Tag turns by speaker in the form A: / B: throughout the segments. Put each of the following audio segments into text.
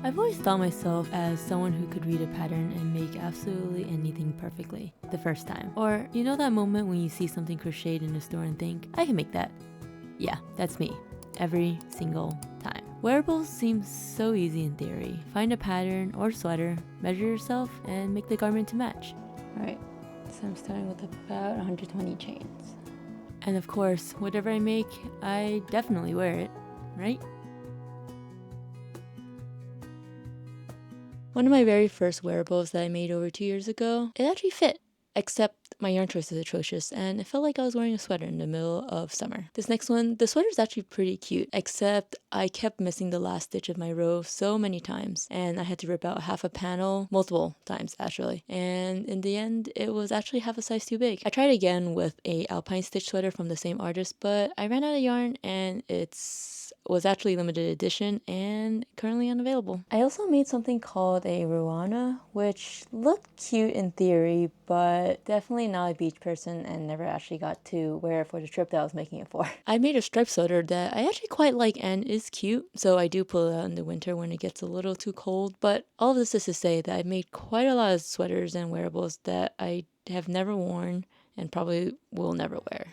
A: I've always thought myself as someone who could read a pattern and make absolutely anything perfectly the first time. Or you know that moment when you see something crocheted in a store and think, I can make that. Yeah, that's me. Every single time. Wearables seem so easy in theory. Find a pattern or sweater, measure yourself, and make the garment to match. Alright, so I'm starting with about 120 chains. And of course, whatever I make, I definitely wear it, right? One of my very first wearables that I made over 2 years ago, it actually fit, except my yarn choice is atrocious and it felt like I was wearing a sweater in the middle of summer. This next one, the sweater is actually pretty cute, except I kept missing the last stitch of my row so many times and I had to rip out half a panel multiple times actually. And in the end, it was actually half a size too big. I tried again with a alpine stitch sweater from the same artist, but I ran out of yarn and was actually limited edition and currently unavailable. I also made something called a Ruana, which looked cute in theory, but definitely not a beach person and never actually got to wear it for the trip that I was making it for. I made a striped sweater that I actually quite like and is cute, so I do pull it out in the winter when it gets a little too cold, but all of this is to say that I made quite a lot of sweaters and wearables that I have never worn and probably will never wear.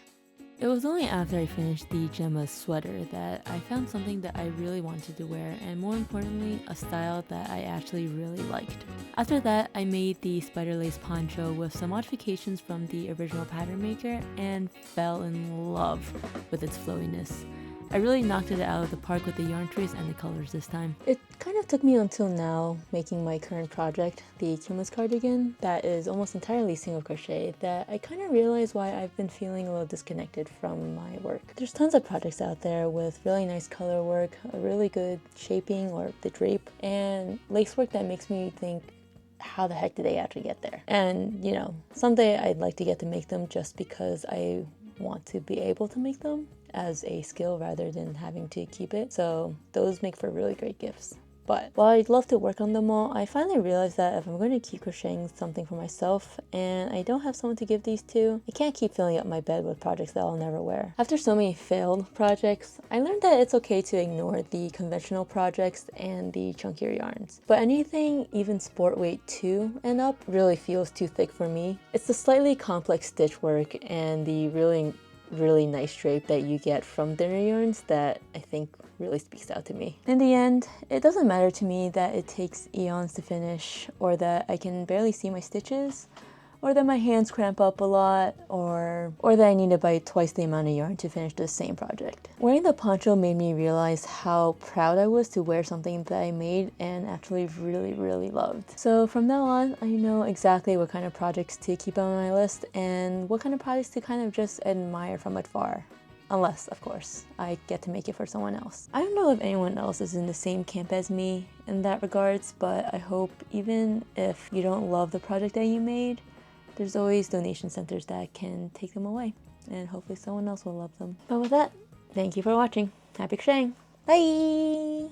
A: It was only after I finished the Gemma sweater that I found something that I really wanted to wear, and more importantly, a style that I actually really liked. After that, I made the spider lace poncho with some modifications from the original pattern maker and fell in love with its flowiness. I really knocked it out of the park with the yarn choice and the colors this time. It kind of took me until now making my current project, the Cumulus cardigan, that is almost entirely single crochet, that I kind of realized why I've been feeling a little disconnected from my work. There's tons of projects out there with really nice color work, a really good shaping or the drape, and lace work that makes me think, how the heck did they actually get there? And you know, someday I'd like to get to make them just because I want to be able to make them as a skill rather than having to keep it. So those make for really great gifts. But while I'd love to work on them all, I finally realized that if I'm going to keep crocheting something for myself and I don't have someone to give these to, I can't keep filling up my bed with projects that I'll never wear. After so many failed projects, I learned that it's okay to ignore the conventional projects and the chunkier yarns. But anything even sport weight 2 and up really feels too thick for me. It's the slightly complex stitch work and the really nice drape that you get from thinner yarns that I think really speaks out to me. In the end, it doesn't matter to me that it takes eons to finish, or that I can barely see my stitches, or that my hands cramp up a lot, or that I need to buy twice the amount of yarn to finish the same project. Wearing the poncho made me realize how proud I was to wear something that I made and actually really loved. So from now on, I know exactly what kind of projects to keep on my list and what kind of projects to kind of just admire from afar. Unless, of course, I get to make it for someone else. I don't know if anyone else is in the same camp as me in that regards, but I hope even if you don't love the project that you made, there's always donation centers that can take them away, and hopefully someone else will love them. But with that, thank you for watching. Happy crocheting! Bye!